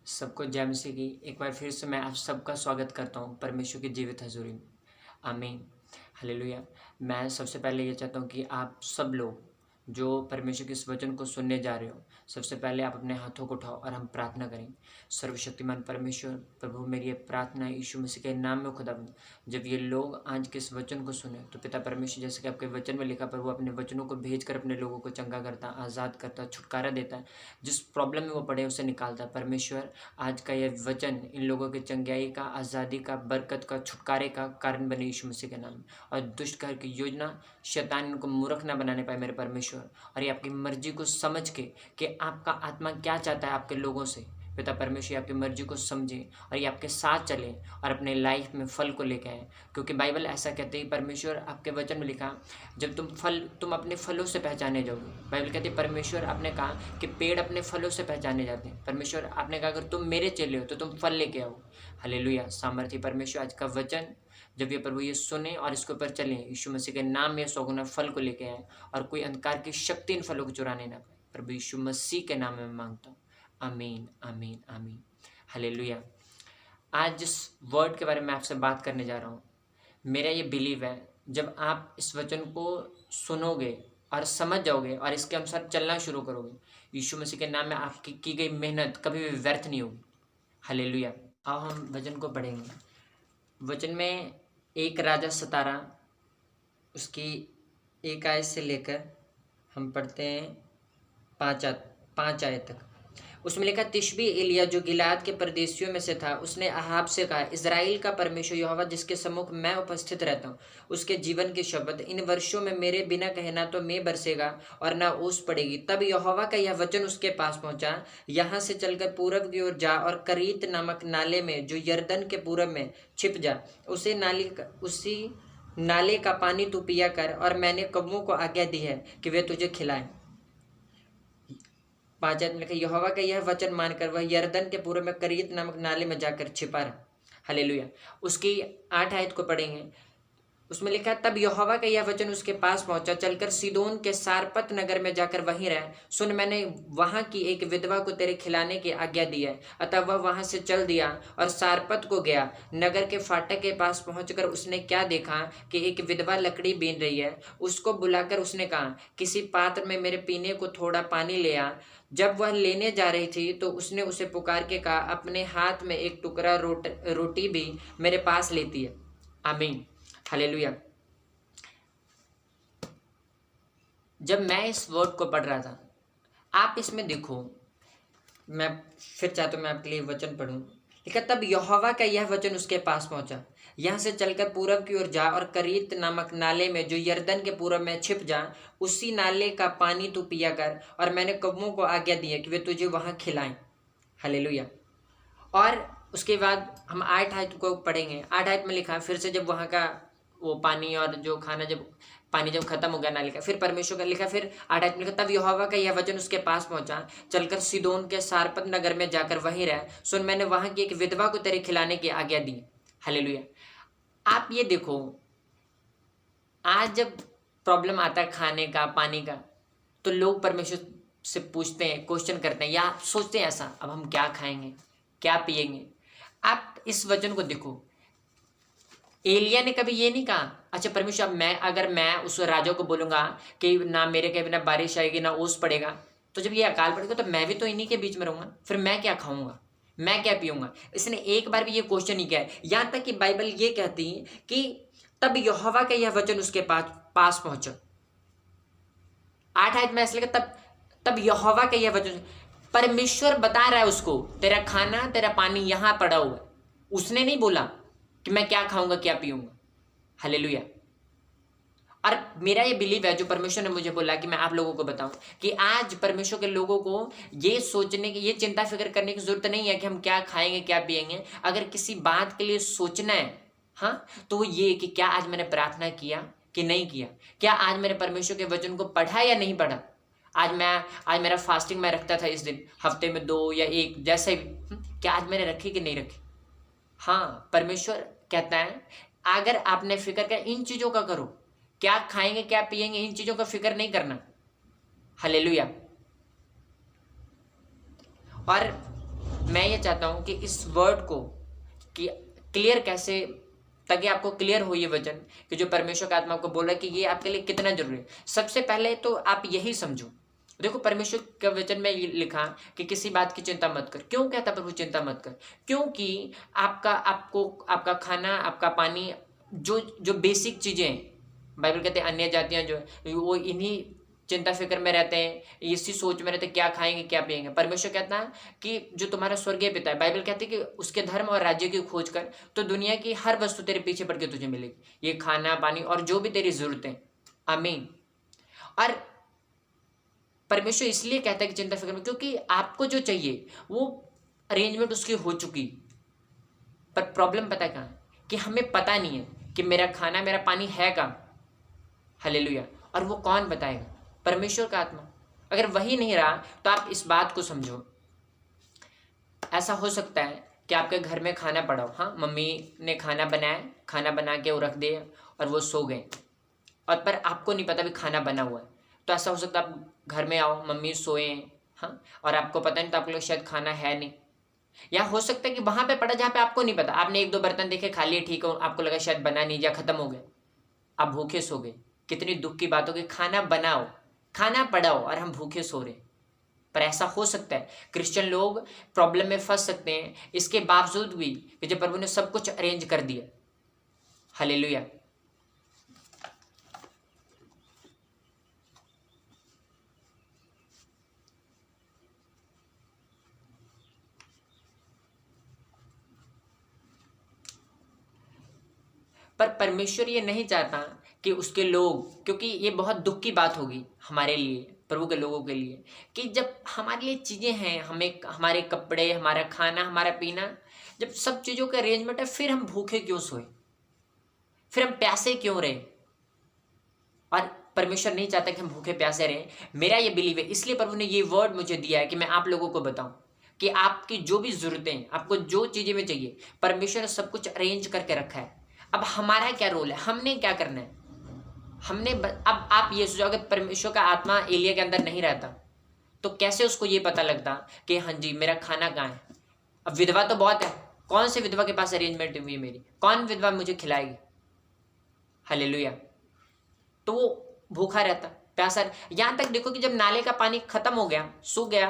सबको जय मसीह की एक बार फिर से मैं आप सबका स्वागत करता हूँ परमेश्वर की जीवित हजूरी में। आमीन। हालेलुया। मैं सबसे पहले ये चाहता हूँ कि आप सब लोग जो परमेश्वर के इस वचन को सुनने जा रहे हो, सबसे पहले आप अपने हाथों को उठाओ और हम प्रार्थना करें। सर्वशक्तिमान परमेश्वर प्रभु, मेरी ये प्रार्थना है यीशु मसीह के नाम में खुदाबंद, जब ये लोग आज के इस वचन को सुने तो पिता परमेश्वर, जैसे कि आपके वचन में लिखा, प्रभु अपने वचनों को भेजकर अपने लोगों को चंगा करता, आज़ाद करता, छुटकारा देता है, जिस प्रॉब्लम में वो पड़े उसे निकालता है। परमेश्वर, आज का यह वचन इन लोगों के चंगाई का, आज़ादी का, बरकत का, छुटकारे का कारण बने यीशु मसीह के नाम में। और दुष्ट घर की योजना, शैतान इनको मूर्ख ना बनाने पाए मेरे परमेश्वर। और ये आपकी मर्जी को समझ के कि आपका आत्मा क्या चाहता है आपके लोगों से, पिता परमेश्वर आपकी मर्जी को समझे और ये आपके साथ चले और अपने लाइफ में फल को लेके आए। क्योंकि बाइबल ऐसा कहती है, परमेश्वर आपके वचन में लिखा, जब तुम अपने फलों से पहचाने जाओगे। बाइबल कहती है, परमेश्वर आपने कहा कि पेड़ अपने फलों से पहचाने जाते हैं। परमेश्वर आपने कहा, अगर तुम मेरे चेले हो तो तुम फल लेके आओ। हालेलुया। सामर्थ्य परमेश्वर, आज का वचन जब ये प्रभु ये सुने और इसके ऊपर चलें, यीशु मसीह के नाम में सौगुना फल को लेके आए और कोई अंधकार की शक्ति इन फलों को चुराने ना पाए। प्रभु यीशु मसीह के नाम में मांगता हूँ। आमीन, आमीन, आमीन। हालेलुया। आज जिस वर्ड के बारे में आपसे बात करने जा रहा हूँ, मेरा ये बिलीव है, जब आप इस वचन को सुनोगे और समझ जाओगे और इसके अनुसार चलना शुरू करोगे, यीशु मसीह के नाम में आपकी की गई मेहनत कभी भी व्यर्थ नहीं होगी। हालेलुया। अब हम वचन को पढ़ेंगे। वचन में एक राजा 17 उसकी 1 आयत से लेकर हम पढ़ते हैं 5 आयत तक। उसमें लिखा, तिशबी एलिया जो गिलाद के परदेशियों में से था, उसने अहाब से कहा, इज़राइल का परमेश्वर यहोवा जिसके सम्मुख मैं उपस्थित रहता हूँ, उसके जीवन के शब्द, इन वर्षों में मेरे बिना कहे ना तो मेंह बरसेगा और ना ओस पड़ेगी। तब यहोवा का यह वचन उसके पास पहुंचा, यहाँ से चलकर पूरब की ओर जा और करीत नामक नाले में जो यरदन के पूरब में छिप जा, उसी नाले का पानी तू पिया कर, और मैंने कौवों को आज्ञा दी है कि वे तुझे खिलाएं। 5 आयत में लिखा, यहोवा का यह वचन मानकर वह यरदन के पूर्व में करीत नामक नाले में जाकर छिपा रहा। हालेलुया। उसकी 8 आयत को पढ़ेंगे। उसमें लिखा, तब यहोवा का यह वचन उसके पास पहुंचा, चलकर सीदोन के सारपत नगर में जाकर वहीं रह। सुन, मैंने वहां की एक विधवा को तेरे खिलाने की आज्ञा दी है। अतः वह वहां से चल दिया और सारपत को गया। नगर के फाटक के पास पहुंचकर उसने क्या देखा कि एक विधवा लकड़ी बीन रही है। उसको बुलाकर उसने कहा, किसी पात्र में मेरे पीने को थोड़ा पानी ले आ। जब वह लेने जा रही थी तो उसने उसे पुकार के कहा, अपने हाथ में एक टुकड़ा रोटी भी मेरे पास लेती है। आमीन। हालेलुया। जब मैं इस वर्ड को पढ़ रहा था, आप इसमें देखो, मैं फिर चाहता हूं मैं आपके लिए वचन पढ़ूं। लिखा, तब यहोवा का यह वचन उसके पास पहुंचा, यहाँ से चलकर पूरब की ओर जा और करीत नामक नाले में जो यरदन के पूरब में छिप जा, उसी नाले का पानी तू पिया कर, और मैंने कौवों को आज्ञा दी है कि वे तुझे वहां खिलाएं। हालेलुया। और उसके बाद हम 8 आयत को पढ़ेंगे। 8 आयत में लिखा, फिर से जब वहां का वो पानी और जो खाना, जब पानी जब खत्म हो गया नाले का, फिर परमेश्वर का लिखा, फिर 8 आयत में लिखा, तब यहोवा का यह वचन उसके पास पहुंचा, चलकर सीदोन के सारपत नगर में जाकर वहीं रह। सुन, मैंने वहां की एक विधवा को तेरे खिलाने की आज्ञा दी। हालेलुया। आप ये देखो, आज जब प्रॉब्लम आता है खाने का, पानी का, तो लोग परमेश्वर से पूछते हैं, क्वेश्चन करते हैं या सोचते हैं ऐसा, अब हम क्या खाएंगे, क्या पिएंगे। आप इस वचन को देखो, एलिया ने कभी ये नहीं कहा, अच्छा परमेश्वर, अगर मैं उस राजा को बोलूंगा कि ना मेरे के बिना बारिश आएगी ना ओस पड़ेगा, तो जब ये अकाल पड़ेगा तो मैं भी तो इन्हीं के बीच में रहूंगा, फिर मैं क्या खाऊंगा, मैं क्या पीऊंगा। इसने एक बार भी ये क्वेश्चन नहीं किया है। यहां तक कि बाइबल ये कहती है कि तब यहोवा का यह वचन उसके पास पहुंचा। 8 आयत में ऐसा लगा, तब यहोवा का यह वचन, परमेश्वर बता रहा है उसको, तेरा खाना तेरा पानी यहां पड़ा हुआ है। उसने नहीं बोला कि मैं क्या खाऊंगा क्या पीऊंगा। हालेलुया। और मेरा ये बिलीव है, जो परमेश्वर ने मुझे बोला कि मैं आप लोगों को बताऊं, कि आज परमेश्वर के लोगों को ये सोचने की, ये चिंता फिक्र करने की जरूरत नहीं है कि हम क्या खाएंगे क्या पिएंगे। अगर किसी बात के लिए सोचना है, हाँ, तो वो ये कि क्या आज मैंने प्रार्थना किया कि नहीं किया, क्या आज मेरे परमेश्वर के वचन को पढ़ा या नहीं पढ़ा। आज मेरा फास्टिंग मैं रखता था इस दिन, हफ्ते में 2 या 1 जैसे भी, क्या आज मैंने रखी कि नहीं रखी। हाँ, परमेश्वर कहता है अगर आपने फिक्र किया, इन चीजों का करो, क्या खाएंगे क्या पिएंगे, इन चीजों का फिक्र नहीं करना। हालेलुया। और मैं ये चाहता हूँ कि इस वर्ड को कि क्लियर कैसे, ताकि आपको क्लियर हो ये वचन कि जो परमेश्वर का आत्मा आपको बोल रहा है कि ये आपके लिए कितना जरूरी है। सबसे पहले तो आप यही समझो, देखो परमेश्वर के वचन में ये लिखा कि किसी बात की चिंता मत कर। क्यों कहता प्रभु चिंता मत कर? क्योंकि आपका खाना, आपका पानी, जो जो बेसिक चीजें हैं, बाइबल कहते हैं अन्य जातियां जो है वो इन्हीं चिंता फिक्र में रहते हैं, इसी सोच में रहते हैं क्या खाएंगे क्या पिएंगे। परमेश्वर कहता है कि जो तुम्हारा स्वर्गीय पिता है, बाइबल कहती है कि उसके धर्म और राज्य की खोज कर तो दुनिया की हर वस्तु तेरे पीछे पड़ के तुझे मिलेगी, ये खाना पानी और जो भी तेरी जरूरतें। आमीन। और परमेश्वर इसलिए कहता है कि चिंता फिक्र में, क्योंकि आपको जो चाहिए वो अरेंजमेंट उसकी हो चुकी। पर प्रॉब्लम पता है कहाँ है? कि हमें पता नहीं है कि मेरा खाना मेरा पानी है कहाँ। हालेलुया। और वो कौन बताएगा? परमेश्वर का आत्मा। अगर वही नहीं रहा तो आप इस बात को समझो, ऐसा हो सकता है कि आपके घर में खाना पड़ा हो, हाँ मम्मी ने खाना बनाया, खाना बना के वो रख दिए और वो सो गए, और पर आपको नहीं पता भी खाना बना हुआ है। तो ऐसा हो सकता है आप घर में आओ, मम्मी सोए हैं, हाँ, और आपको पता नहीं, तो आपके लिए शायद खाना है नहीं। या हो सकता है कि वहां पे पड़ा जहाँ पे आपको नहीं पता, आपने एक दो बर्तन देखे खा लिए, ठीक हो, आपको लगा शायद बना नहीं या खत्म हो गया, आप भूखे सो गए। कितनी दुख की बात हो कि खाना बनाओ, खाना पड़ाओ और हम भूखे सो रहे। पर ऐसा हो सकता है क्रिश्चियन लोग प्रॉब्लम में फंस सकते हैं, इसके बावजूद भी कि जब प्रभु ने सब कुछ अरेंज कर दिया। हालेलुया। पर परमेश्वर ये नहीं चाहता कि उसके लोग, क्योंकि ये बहुत दुख की बात होगी हमारे लिए, प्रभु के लोगों के लिए, कि जब हमारे लिए चीज़ें हैं, हमें हमारे कपड़े, हमारा खाना, हमारा पीना, जब सब चीज़ों का अरेंजमेंट है, फिर हम भूखे क्यों सोए, फिर हम प्यासे क्यों रहे? और परमेश्वर नहीं चाहता कि हम भूखे प्यासे रहें। मेरा ये बिलीव है, इसलिए प्रभु ने ये वर्ड मुझे दिया है कि मैं आप लोगों को बताऊं कि आपकी जो भी जरूरतें, आपको जो चीज़ें में चाहिए, परमेश्वर ने सब कुछ अरेंज करके रखा है। अब हमारा क्या रोल है, हमने क्या करना है? अब आप ये सोचो, अगर परमेश्वर का आत्मा एलिया के अंदर नहीं रहता तो कैसे उसको ये पता लगता कि हाँ जी मेरा खाना कहाँ है? अब विधवा तो बहुत है, कौन से विधवा के पास अरेंजमेंट हुई है मेरी? कौन विधवा मुझे खिलाएगी? हालेलुया। तो वो भूखा रहता, प्यासा। यहां तक देखो कि जब नाले का पानी खत्म हो गया, सूख गया,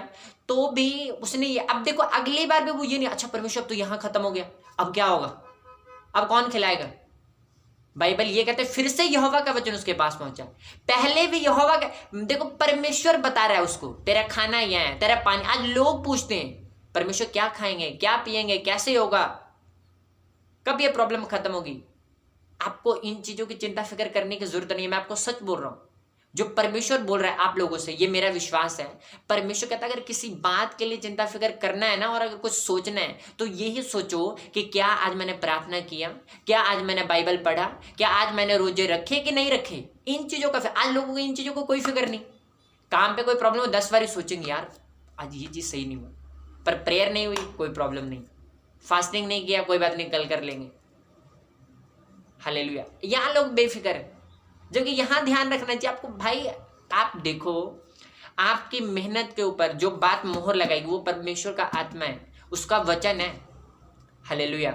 तो भी उसने ये, अब देखो अगली बार भी वो ये नहीं, अच्छा परमेश्वर अब तो यहां खत्म हो गया, अब क्या होगा, अब कौन खिलाएगा? बाइबल ये कहते फिर से यहोवा का वचन उसके पास पहुंचा। पहले भी यहोवा का, देखो परमेश्वर बता रहा है उसको, तेरा खाना यहाँ है, तेरा पानी। आज लोग पूछते हैं परमेश्वर क्या खाएंगे, क्या पिएंगे, कैसे होगा, कब ये प्रॉब्लम खत्म होगी? आपको इन चीजों की चिंता फिक्र करने की जरूरत नहीं है। मैं आपको सच बोल रहा हूं, जो परमेश्वर बोल रहा है आप लोगों से, ये मेरा विश्वास है। परमेश्वर कहता है अगर किसी बात के लिए चिंता फिक्र करना है ना, और अगर कुछ सोचना है, तो यही सोचो कि क्या आज मैंने प्रार्थना किया, क्या आज मैंने बाइबल पढ़ा, क्या आज मैंने रोजे रखे कि नहीं रखे। इन चीजों का आज लोगों को इन चीजों को कोई फिक्र नहीं। काम पे कोई प्रॉब्लम हो 10 बार सोचेंगे यार आज ये चीज सही नहीं हुआ, पर प्रेयर नहीं हुई कोई प्रॉब्लम नहीं, फास्टिंग नहीं किया कोई बात नहीं, कल कर लेंगे। हालेलुया। यहाँ लोग बेफिक्र है, जबकि यहाँ ध्यान रखना चाहिए आपको। भाई आप देखो, आपकी मेहनत के ऊपर जो बात मोहर लगाएगी वो परमेश्वर का आत्मा है, उसका वचन है। हालेलुया।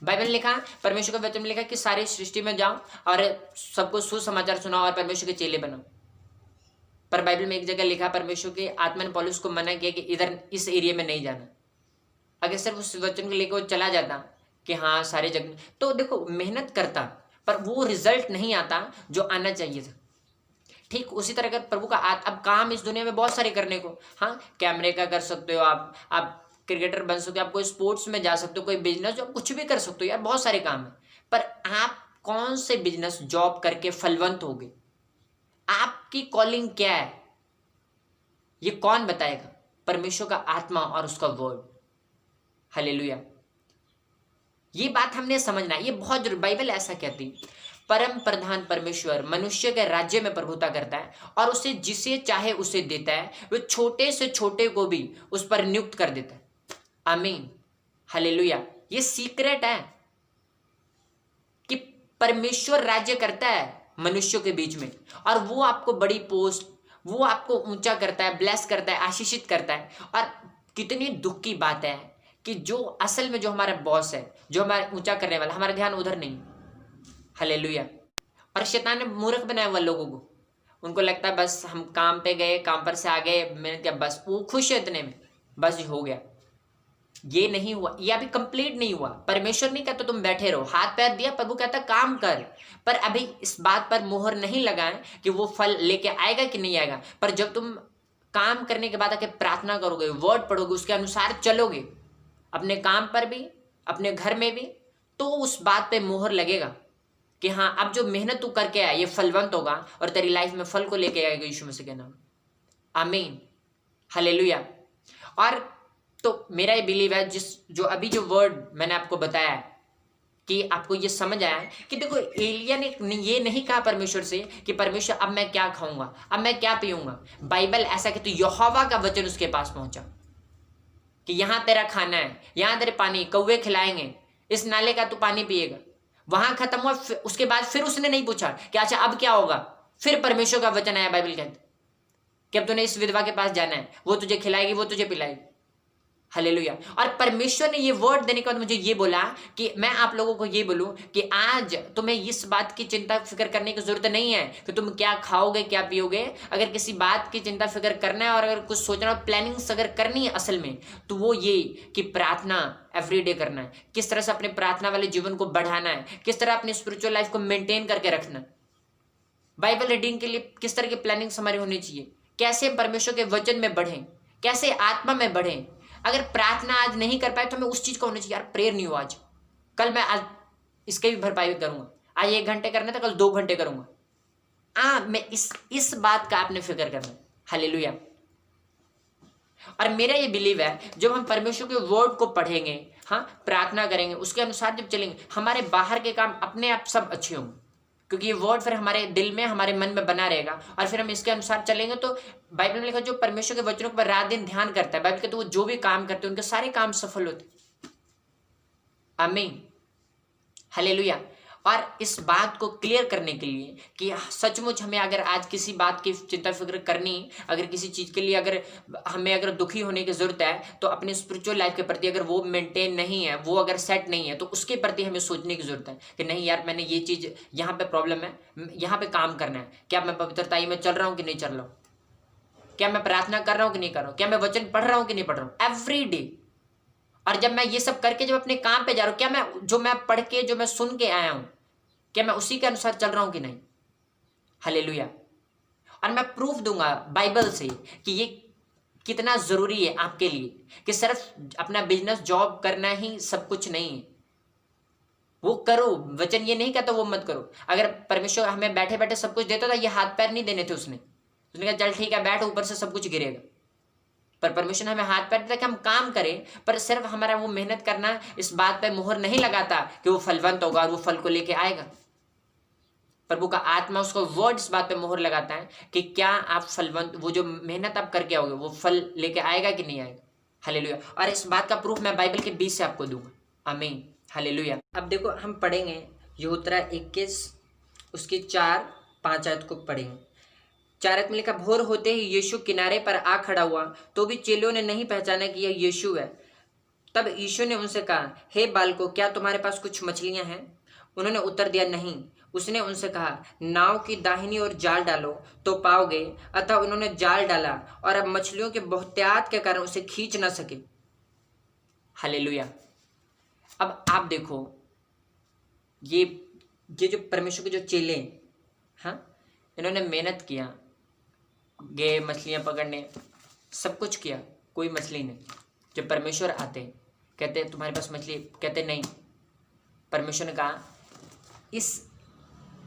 बाइबल लिखा, परमेश्वर का वचन में लिखा कि सारी सृष्टि में जाओ और सबको सुसमाचार सुनाओ और परमेश्वर के चेले बनो। पर बाइबल में एक जगह लिखा, परमेश्वर के आत्मा ने पौलुस को मना किया कि इधर इस एरिया में नहीं जाना। अगर सिर्फ उस वचन को लेकर वो चला जाता कि हाँ सारे जग, तो देखो मेहनत करता पर वो रिजल्ट नहीं आता जो आना चाहिए था। ठीक उसी तरह अगर प्रभु का अब काम इस दुनिया में बहुत सारे करने को, हाँ कैमरे का कर सकते हो आप क्रिकेटर बन सकते हो, आप कोई स्पोर्ट्स में जा सकते हो, कोई बिजनेस, जो कुछ भी कर सकते हो यार, बहुत सारे काम है। पर आप कौन से बिजनेस जॉब करके फलवंत होगे? आपकी कॉलिंग क्या है ये कौन बताएगा? परमेश्वर का आत्मा और उसका वर्ड। हालेलुया। ये बात हमने समझना है, ये बहुत जरूरी। बाइबल ऐसा कहती, परम प्रधान परमेश्वर मनुष्य के राज्य में प्रभुता करता है और उसे जिसे चाहे उसे देता है, वो छोटे से छोटे को भी उस पर नियुक्त कर देता है। आमीन। हालेलुया। ये सीक्रेट है कि परमेश्वर राज्य करता है मनुष्यों के बीच में, और वो आपको बड़ी पोस्ट, वो आपको ऊंचा करता है, ब्लेस करता है, आशीषित करता है। और कितनी दुख की बात है कि जो असल में जो हमारा बॉस है, जो हमारा ऊंचा करने वाला, हमारा ध्यान उधर नहीं। हालेलुया। और शैतान ने मूर्ख बनाया हुआ लोगों को। उनको लगता है बस हम काम पे गए, काम पर से आ गए, मैंने क्या, बस वो खुश है इतने में, बस हो गया। ये नहीं हुआ, ये अभी कंप्लीट नहीं हुआ। परमेश्वर नहीं कहता तुम बैठे रहो, हाथ पैर दिया, प्रभु कहता काम कर। पर अभी इस बात पर मोहर नहीं लगाएं कि वो फल लेके आएगा कि नहीं आएगा। पर जब तुम काम करने के बाद आके प्रार्थना करोगे, वर्ड पढ़ोगे, उसके अनुसार चलोगे, अपने काम पर भी, अपने घर में भी, तो उस बात पे मोहर लगेगा कि हाँ, अब जो मेहनत तू करके आया ये फलवंत होगा और तेरी लाइफ में फल को लेके आएगा यीशु मसीह के नाम। आमीन, हालेलुया। और तो मेरा ये बिलीव है, जो अभी जो वर्ड मैंने आपको बताया है, कि आपको ये समझ आया है कि देखो, एलिया ने ये नहीं कहा परमेश्वर से कि परमेश्वर अब मैं क्या खाऊंगा, अब मैं क्या पीऊंगा। बाइबल ऐसा कि तो यहोवा का वचन उसके पास पहुंचा कि यहां तेरा खाना है, यहां तेरे पानी, कौवे खिलाएंगे, इस नाले का तू पानी पिएगा। वहां खत्म हुआ। उसके बाद फिर उसने नहीं पूछा कि अच्छा अब क्या होगा। फिर परमेश्वर का वचन आया, बाइबल कहते कि अब तूने इस विधवा के पास जाना है, वो तुझे खिलाएगी, वो तुझे पिलाएगी। हालेलुया। और परमेश्वर ने ये वर्ड देने के बाद मुझे ये बोला कि मैं आप लोगों को ये बोलूं कि आज तुम्हें इस बात की चिंता फिक्र करने की जरूरत नहीं है कि तुम क्या खाओगे, क्या पियोगे। अगर किसी बात की चिंता फिक्र करना है और अगर कुछ सोचना, प्लानिंग्स अगर करनी है असल में, तो वो ये कि प्रार्थना एवरीडे करना है, किस तरह से अपने प्रार्थना वाले जीवन को बढ़ाना है, किस तरह अपनी स्पिरिचुअल लाइफ को मेंटेन करके रखना है। बाइबल रीडिंग के लिए किस तरह की प्लानिंग्स हमारी होनी चाहिए, कैसे परमेश्वर के वचन में बढ़ें, कैसे आत्मा में बढ़ें। अगर प्रार्थना आज नहीं कर पाए तो हमें उस चीज का होना चाहिए, यार प्रेयर नहीं हुआ आज, कल मैं आज इसके भी भरपाई करूंगा। आज 1 घंटे करना था, कल 2 घंटे करूंगा। मैं इस बात का आपने फिक्र करना है। हालेलुया। और मेरा ये बिलीव है, जब हम परमेश्वर के वर्ड को पढ़ेंगे, हाँ, प्रार्थना करेंगे, उसके अनुसार जब चलेंगे, हमारे बाहर के काम अपने आप सब अच्छे होंगे, क्योंकि ये वर्ड फिर हमारे दिल में, हमारे मन में बना रहेगा। और फिर हम इसके अनुसार चलेंगे। तो बाइबल में लिखा, जो परमेश्वर के वचनों पर रात दिन ध्यान करता है, बाइबल कहते, वो जो भी काम करते हैं उनके सारे काम सफल होते। आमीन, हालेलुया। और इस बात को क्लियर करने के लिए कि सचमुच हमें अगर आज किसी बात की चिंता फिक्र करनी, अगर किसी चीज के लिए अगर हमें दुखी होने की जरूरत है, तो अपने स्पिरिचुअल लाइफ के प्रति अगर वो मेंटेन नहीं है, वो अगर सेट नहीं है, तो उसके प्रति हमें सोचने की जरूरत है कि नहीं यार, मैंने ये चीज, यहाँ पे प्रॉब्लम है, यहाँ पे काम करना है। क्या मैं पवित्रताई में चल रहा हूँ कि नहीं चल रहा हूँ, क्या मैं प्रार्थना कर रहा हूँ कि नहीं कर रहा हूँ, क्या मैं वचन पढ़ रहा हूँ कि नहीं पढ़ रहा हूँ, एवरी डे। और जब मैं ये सब करके जब अपने काम पे जा रहा हूँ, क्या मैं जो मैं पढ़ के, जो मैं सुन के आया हूँ, क्या मैं उसी के अनुसार चल रहा हूं कि नहीं। हालेलुया। और मैं प्रूफ दूंगा बाइबल से कि ये कितना जरूरी है आपके लिए, कि सिर्फ अपना बिजनेस, जॉब करना ही सब कुछ नहीं है। वो करो, वचन ये नहीं कहता वो मत करो। अगर परमेश्वर हमें बैठे बैठे सब कुछ देता था, ये हाथ पैर नहीं देने थे उसने कहा चल ठीक है बैठ, ऊपर से सब कुछ गिरेगा। पर परमेश्वर ने हमें हाथ पैर देता कि हम काम करें, पर सिर्फ हमारा वो मेहनत करना इस बात पे मोहर नहीं लगाता कि वो फलवंत होगा और वो फल को लेके आएगा। प्रभु का आत्मा, उसका वर्ड इस बात पे मोहर लगाता है कि क्या आप फलवंत, वो जो मेहनत आप करके आओगे वो फल लेके आएगा कि नहीं आएगा। हालेलुया। और इस बात का प्रूफ मैं बाइबल के बीच से आपको दूंगा। आमीन, हालेलुया। अब देखो, हम पढ़ेंगे यहूत्रा 21 उसकी 4-5 आयत को पढ़ेंगे। 4 आयत में लिखा, भोर होते ही यीशु किनारे पर आ खड़ा हुआ, तो भी चेलों ने नहीं पहचाना कि यह यीशु है। तब यीशु ने उनसे कहा, हे बालकों, क्या तुम्हारे पास कुछ मछलियां हैं? उन्होंने उत्तर दिया, नहीं। उसने उनसे कहा, नाव की दाहिनी ओर जाल डालो तो पाओगे। अतः उन्होंने जाल डाला और अब मछलियों के बहुतायत के कारण उसे खींच न सके। हालेलुया। अब आप देखो, ये जो परमेश्वर के जो चेले, हाँ, इन्होंने मेहनत किया, गए मछलियां पकड़ने, सब कुछ किया, कोई मछली नहीं। जब परमेश्वर आते, कहते तुम्हारे पास मछली, कहते नहीं। परमेश्वर ने कहा,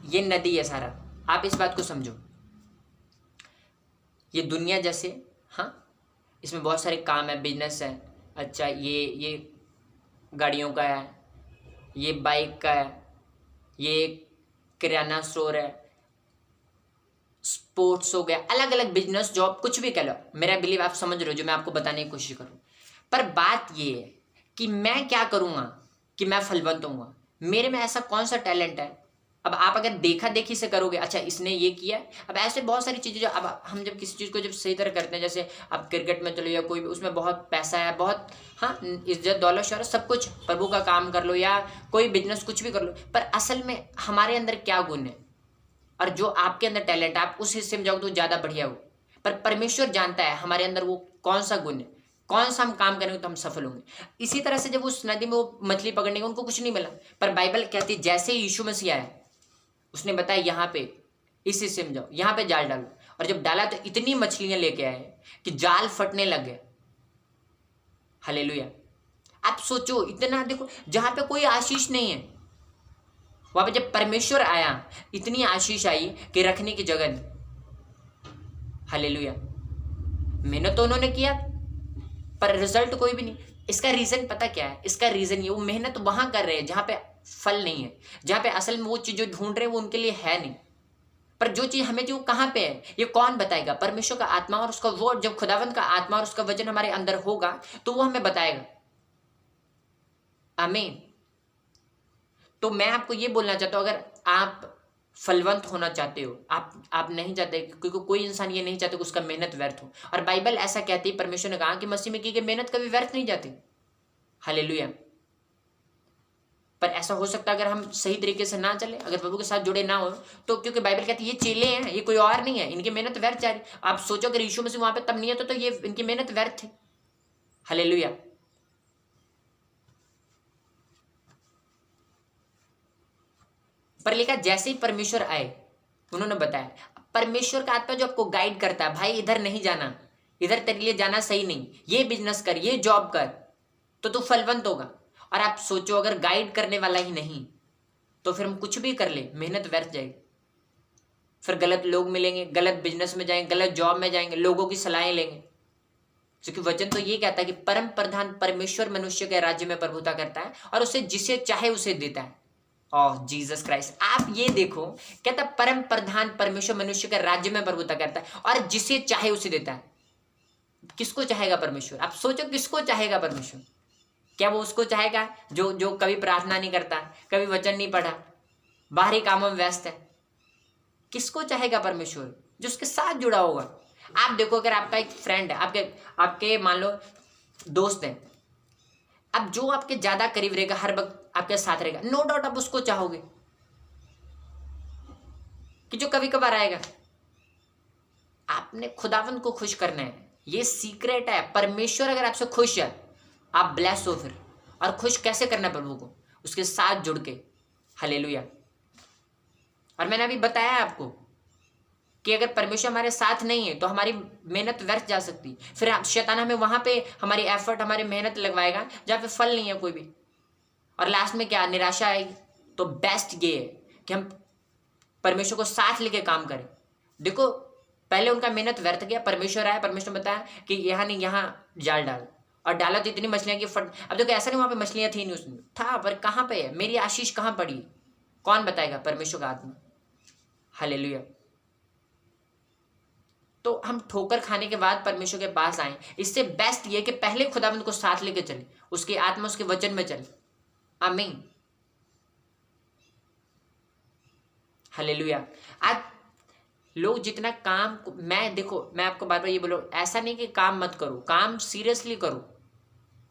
ये नदी है सारा, आप इस बात को समझो, ये दुनिया जैसे, हाँ, इसमें बहुत सारे काम है, बिजनेस है, अच्छा ये गाड़ियों का है, ये बाइक का है, ये किराना स्टोर है, स्पोर्ट्स हो गया, अलग अलग बिजनेस, जॉब, कुछ भी कह लो। मेरा बिलीव आप समझ रहे हो जो मैं आपको बताने की कोशिश करूँ। पर बात ये है कि मैं क्या करूँगा कि मैं फलवंत होऊंगा। मेरे में ऐसा कौन सा टैलेंट है अब आप अगर देखा देखी से करोगे, अच्छा इसने ये किया, अब ऐसे बहुत सारी चीज़ें जो अब हम जब किसी चीज़ को जब सही तरह करते हैं, जैसे आप क्रिकेट में चलो या कोई भी, उसमें बहुत पैसा है, बहुत हाँ इज्जत दौलत शोहरत सब कुछ, प्रभु का काम कर लो या कोई बिजनेस कुछ भी कर लो, पर असल में हमारे अंदर क्या गुण है और जो आपके अंदर टैलेंट है आप उस हिस्से में जाओगे तो ज़्यादा बढ़िया हो। पर परमेश्वर जानता है हमारे अंदर वो कौन सा गुण है, कौन सा हम काम करेंगे तो हम सफल होंगे। इसी तरह से जब उस नदी में वो मछली पकड़ने का उनको कुछ नहीं मिला, पर बाइबल कहती है जैसे ही यीशु मसीह आया उसने बताया यहाँ पे इस हिस्से में जाओ, यहाँ पे जाल डालो, और जब डाला तो इतनी मछलियां लेके आए कि जाल फटने लग गए। हालेलुया। आप सोचो, इतना देखो जहां पे कोई आशीष नहीं है वहां पे जब परमेश्वर आया इतनी आशीष आई कि रखने की जगह नहीं। हालेलुया। मेहनत तो उन्होंने किया पर रिजल्ट कोई भी नहीं। इसका रीजन पता क्या है? इसका रीजन ये, वो मेहनत वहां कर रहे हैं जहां पे फल नहीं है, जहां पे असल में वो चीज जो ढूंढ रहे हैं वो उनके लिए है नहीं। पर जो चीज हमें जो कहाँ पे है ये कौन बताएगा? परमेश्वर का आत्मा और उसका वो, जब खुदावंत का आत्मा और उसका वचन हमारे अंदर होगा तो वो हमें बताएगा। आमीन। तो मैं आपको ये बोलना चाहता हूं, अगर आप फलवंत होना चाहते हो, आप नहीं चाहते, क्योंकि कोई इंसान ये नहीं चाहते कि उसका मेहनत व्यर्थ हो, और बाइबल ऐसा कहती है, परमेश्वर ने कहा कि मसीह में की गई मेहनत कभी व्यर्थ नहीं जाती। हालेलुया। पर ऐसा हो सकता है अगर हम सही तरीके से ना चले, अगर प्रभु के साथ जुड़े ना हो तो, क्योंकि बाइबल कहती है ये चेले हैं, ये कोई और नहीं है, इनकी मेहनत व्यर्थ जा रही। आप सोचो अगर यीशु मसीह वहां पे तब नहीं है तो ये इनकी मेहनत व्यर्थ थी। हालेलुया। पर लिखा जैसे ही परमेश्वर आए उन्होंने बताया, परमेश्वर का आत्मा जो आपको गाइड करता है, भाई इधर नहीं जाना, इधर तेरे लिए जाना सही नहीं, ये बिजनेस कर, ये जॉब कर, तो तू फलवंत होगा। और आप सोचो अगर गाइड करने वाला ही नहीं तो फिर हम कुछ भी कर ले मेहनत व्यर्थ जाएगी। फिर गलत लोग मिलेंगे, गलत बिजनेस में जाएंगे, गलत जॉब में जाएंगे, लोगों की सलाहें लेंगे। क्योंकि वचन तो ये कहता है कि परम प्रधान परमेश्वर मनुष्य के राज्य में प्रभुता करता है और उसे जिसे चाहे उसे देता है। ओह जीसस क्राइस्ट, आप ये देखो, कहता परम प्रधान परमेश्वर मनुष्य के राज्य में प्रभुता करता है और जिसे चाहे उसे देता है। किसको चाहेगा परमेश्वर? आप सोचो किसको चाहेगा परमेश्वर? क्या वो उसको चाहेगा जो जो कभी प्रार्थना नहीं करता, कभी वचन नहीं पढ़ा, बाहरी कामों में व्यस्त है? किसको चाहेगा परमेश्वर? जो उसके साथ जुड़ा होगा। आप देखो अगर आपका एक फ्रेंड है, आपके आपके मान लो दोस्त है, अब जो आपके ज्यादा करीब रहेगा, हर वक्त आपके साथ रहेगा, नो डाउट आप उसको चाहोगे कि जो कभी कभार आएगा। आपने खुदावंत को खुश करना है, ये सीक्रेट है। परमेश्वर अगर आपसे खुश है आप ब्लेस हो फिर। और खुश कैसे करना है प्रभु को? उसके साथ जुड़ के। हालेलुया। और मैंने अभी बताया आपको कि अगर परमेश्वर हमारे साथ नहीं है तो हमारी मेहनत व्यर्थ जा सकती है। फिर शैतान हमें वहां पे हमारी एफर्ट, हमारी मेहनत लगवाएगा जहाँ पे फल नहीं है कोई भी, और लास्ट में क्या? निराशा आएगी। तो बेस्ट ये है कि हम परमेश्वर को साथ लेके काम करें। देखो पहले उनका मेहनत व्यर्थ गया, परमेश्वर आया, परमेश्वर ने बताया कि यहाँ नहीं, यहाँ जाल डाल, और डाला तो इतनी मछलियां की फट। अब देखो ऐसा नहीं वहां पे मछलियां थी नहीं, उसमें था, पर कहाँ पे है मेरी आशीष? कहाँ पड़ी? कौन बताएगा? परमेश्वर का आत्मा। हालेलुया। तो हम ठोकर खाने के बाद परमेश्वर के पास आए, इससे बेस्ट ये कि पहले खुदाबंद को साथ लेके चले, उसकी आत्मा उसके वचन में चले। आमीन। हालेलुया। आज लोग जितना काम, मैं देखो मैं आपको बार बार ये बोलो, ऐसा नहीं कि काम मत करो, काम सीरियसली करो,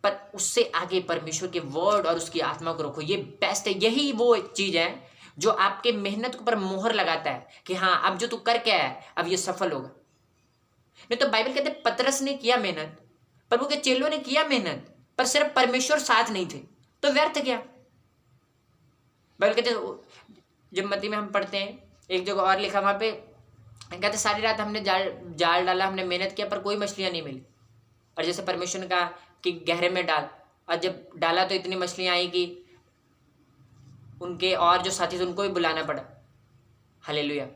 पर उससे आगे परमेश्वर के वर्ड और उसकी आत्मा को रखो। ये बेस्ट है। यही वो चीज है जो आपके मेहनत के ऊपर मोहर लगाता है कि हाँ अब जो तू करके आया है अब ये सफल होगा। नहीं तो बाइबल कहते पतरस ने किया मेहनत, प्रभु के चेलों ने किया मेहनत, पर सिर्फ परमेश्वर साथ नहीं थे तो व्यर्थ गया। बाइबल कहते जब मत्ती में हम पढ़ते हैं, एक जगह और लिखा वहां पे, कहते सारी रात हमने जाल डाला, हमने मेहनत किया पर कोई मछलियां नहीं मिली। और जैसे परमेश्वर ने कहा कि गहरे में डाल, और जब डाला तो इतनी मछलियां आई कि उनके और जो साथी थे उनको भी बुलाना पड़ा। हालेलुया।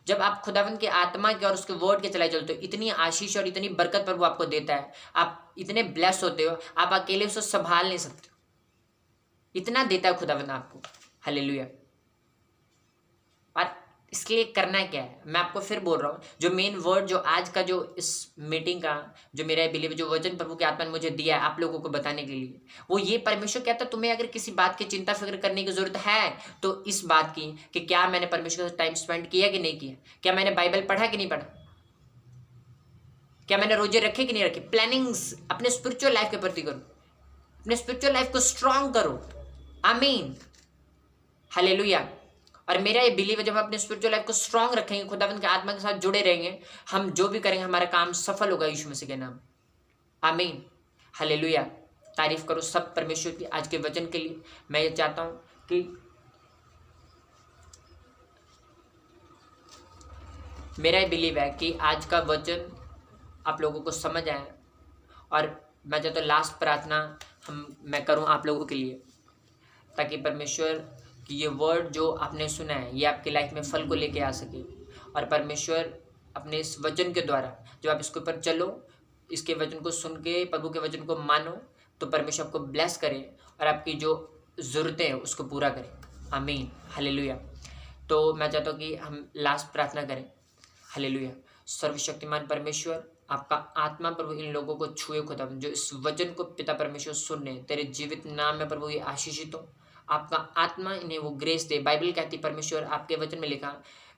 जब आप खुदावंत के आत्मा के और उसके वर्ड के चलाए चलते हो, इतनी आशीष और इतनी बरकत प्रभु आपको देता है, आप इतने ब्लेस होते हो, आप अकेले उसे संभाल नहीं सकते, इतना देता है खुदावंत आपको। हालेलुया। और इसके लिए करना क्या है, मैं आपको फिर बोल रहा हूँ, जो मेन वर्ड जो आज का जो इस मीटिंग का जो मेरा बिलीव जो वचन प्रभु के आत्मा ने मुझे दिया है आप लोगों को बताने के लिए, वो ये परमेश्वर कहता है तुम्हें अगर किसी बात की चिंता फिक्र करने की जरूरत है तो इस बात की कि क्या मैंने परमेश्वर के साथ टाइम स्पेंड किया कि नहीं किया, क्या मैंने बाइबल पढ़ा कि नहीं पढ़ा, क्या मैंने रोजे रखे कि नहीं रखे। प्लानिंग्स अपने स्पिरिचुअल लाइफ के प्रति करो, अपने स्पिरिचुअल लाइफ को स्ट्रांग करो। आमीन, हालेलुया। और मेरा ये बिलीव है जब हम अपने स्पिरिचुअल लाइफ को स्ट्रांग रखेंगे, खुदावंद के आत्मा के साथ जुड़े रहेंगे, हम जो भी करेंगे हमारा काम सफल होगा यीशु मसीह के नाम। आमीन, हालेलुया। तारीफ करो सब परमेश्वर की आज के वचन के लिए। मैं ये चाहता हूँ कि मेरा ये बिलीव है कि आज का वचन आप लोगों को समझ आए, और मैं चाहता हूँ लास्ट प्रार्थना मैं करूँ आप लोगों के लिए, ताकि परमेश्वर कि ये वर्ड जो आपने सुना है ये आपकी लाइफ में फल को लेके आ सके, और परमेश्वर अपने इस वचन के द्वारा जब आप इसके ऊपर चलो, इसके वचन को सुन के प्रभु के वचन को मानो, तो परमेश्वर आपको ब्लेस करे और आपकी जो ज़रूरतें हैं उसको पूरा करे। आमीन, हालेलुया। तो मैं चाहता हूँ कि हम लास्ट प्रार्थना करें। हालेलुया। सर्वशक्तिमान परमेश्वर, आपका आत्मा प्रभु इन लोगों को छुए खुदा, जो इस वचन को पिता परमेश्वर सुन रहे, तेरे जीवित नाम में प्रभु ये आशीषित हो। आपका आत्मा इन्हें वो ग्रेस दे। बाइबल कहती परमेश्वर आपके वचन में लिखा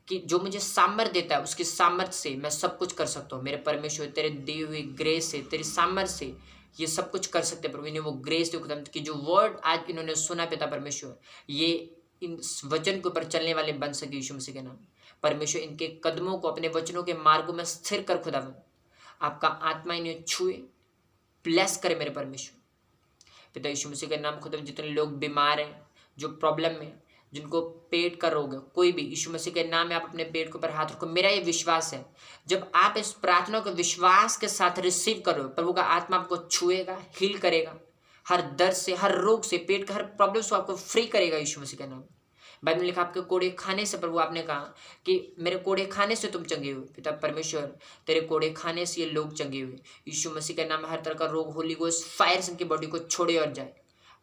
कि जो मुझे सामर्थ देता है उसकी सामर्थ से मैं सब कुछ कर सकता हूँ। मेरे परमेश्वर तेरे दी हुई ग्रेस से, तेरी सामर्थ से ये सब कुछ कर सकते हैं प्रभु। इन्हें वो ग्रेस दे खुदा कि जो वर्ड आज इन्होंने सुना पिता परमेश्वर, ये इन वचन के ऊपर चलने वाले बन सके यीशु मसीह के नाम। परमेश्वर इनके कदमों को अपने वचनों के मार्गों में स्थिर कर खुदा। आपका आत्मा इन्हें छुए, ब्लेस करे मेरे परमेश्वर पिता यीशु मसीह के नाम। खुदा जितने लोग बीमार हैं, जो प्रॉब्लम में, जिनको पेट का रोग है, कोई भी यीशु मसीह के नाम में आप अपने पेट के ऊपर हाथ रखो। मेरा ये विश्वास है जब आप इस प्रार्थना को विश्वास के साथ रिसीव करो, प्रभु का आत्मा आपको छुएगा, हील करेगा, हर दर्द से, हर रोग से, पेट का हर प्रॉब्लम से आपको फ्री करेगा यीशु मसीह के नाम। बाइबल में लिखा आपके कोड़े खाने से, प्रभु आपने कहा कि मेरे कोड़े खाने से तुम चंगे हुए। पिता परमेश्वर तेरे कोड़े खाने से ये लोग चंगे हुए। यीशु मसीह के नाम में हर तरह का रोग, होली गोस्ट फायर से इनकी बॉडी को छोड़े और जाए।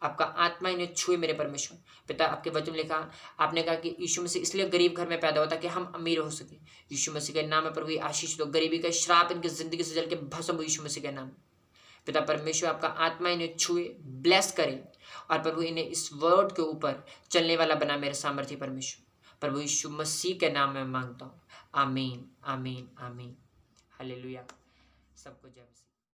आपका आत्मा इन्हें छुए मेरे परमेश्वर पिता। आपके वचन में लिखा, आपने कहा कि यीशु मसीह इसलिए गरीब घर में पैदा हुआ ताकि हम अमीर हो सके। यीशु मसीह के नाम में प्रभु आशीष दो। गरीबी का श्राप इनकी जिंदगी से जल के भस्म हो यीशु मसीह के नाम। पिता परमेश्वर आपका आत्मा इन्हें छुए, ब्लेस करे, और प्रभु इन्हें इस वर्ड के ऊपर चलने वाला बना मेरे सामर्थ्य परमेश्वर। प्रभु यीशु मसीह के नाम में मांगता हूँ। आमीन, आमीन, आमीन, हालेलुया। सबको जय मसीह।